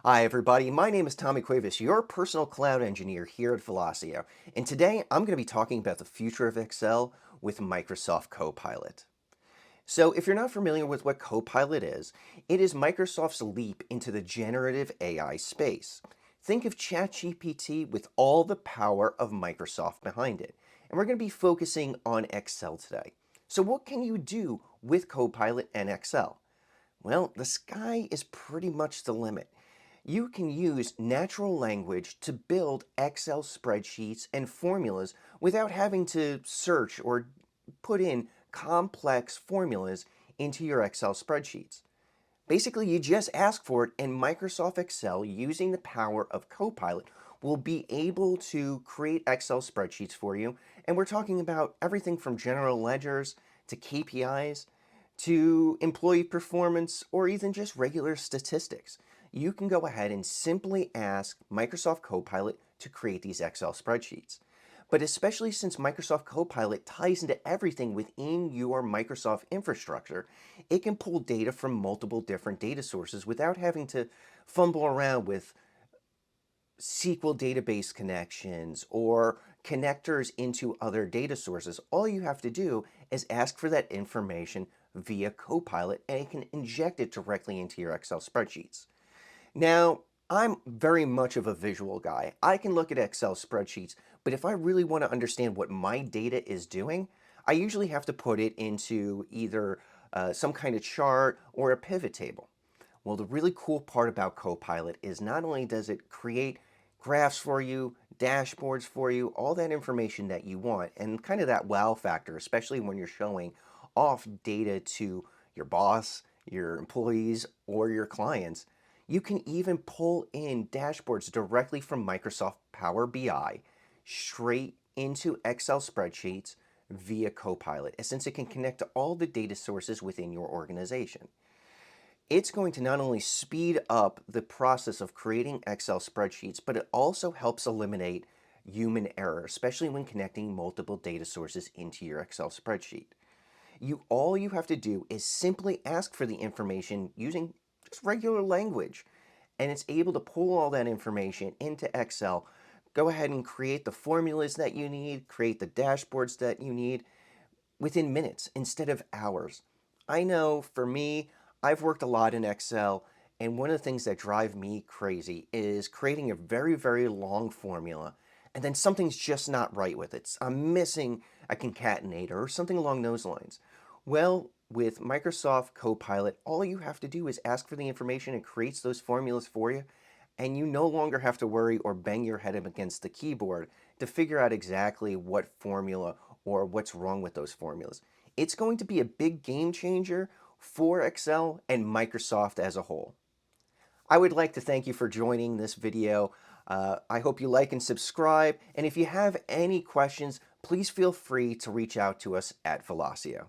Hi everybody, my name is Tommy Cuevas, your personal cloud engineer here at Velosio, and today I'm going to be talking about the future of Excel with Microsoft Copilot. So if you're not familiar with what Copilot is, it is Microsoft's leap into the generative AI space. Think of ChatGPT with all the power of Microsoft behind it, and we're going to be focusing on Excel today. So what can you do with Copilot and Excel? Well, the sky is pretty much the limit. You can use natural language to build Excel spreadsheets and formulas without having to search or put in complex formulas into your Excel spreadsheets. Basically, you just ask for it, and Microsoft Excel, using the power of Copilot, will be able to create Excel spreadsheets for you. And we're talking about everything from general ledgers to KPIs to employee performance or even just regular statistics. You can go ahead and simply ask Microsoft Copilot to create these Excel spreadsheets. But especially since Microsoft Copilot ties into everything within your Microsoft infrastructure, it can pull data from multiple different data sources without having to fumble around with SQL database connections or connectors into other data sources. All you have to do is ask for that information via Copilot, and it can inject it directly into your Excel spreadsheets. Now, I'm very much of a visual guy. I can look at Excel spreadsheets, but if I really want to understand what my data is doing, I usually have to put it into either some kind of chart or a pivot table. Well, the really cool part about Copilot is not only does it create graphs for you, dashboards for you, all that information that you want, and kind of that wow factor, especially when you're showing off data to your boss, your employees, or your clients. You can even pull in dashboards directly from Microsoft Power BI straight into Excel spreadsheets via Copilot, since it can connect to all the data sources within your organization. It's going to not only speed up the process of creating Excel spreadsheets, but it also helps eliminate human error, especially when connecting multiple data sources into your Excel spreadsheet. All you have to do is simply ask for the information using just regular language, and it's able to pull all that information into Excel. Go ahead and create the formulas that you need, create the dashboards that you need within minutes instead of hours. I know for me, I've worked a lot in Excel, and one of the things that drive me crazy is creating a very, very long formula, and then something's just not right with it. I'm missing a concatenator or something along those lines. Well, with Microsoft Copilot, all you have to do is ask for the information, it creates those formulas for you, and you no longer have to worry or bang your head up against the keyboard to figure out exactly what formula or what's wrong with those formulas. It's going to be a big game changer for Excel and Microsoft as a whole. I would like to thank you for joining this video. I hope you like and subscribe, and if you have any questions, please feel free to reach out to us at Velosio.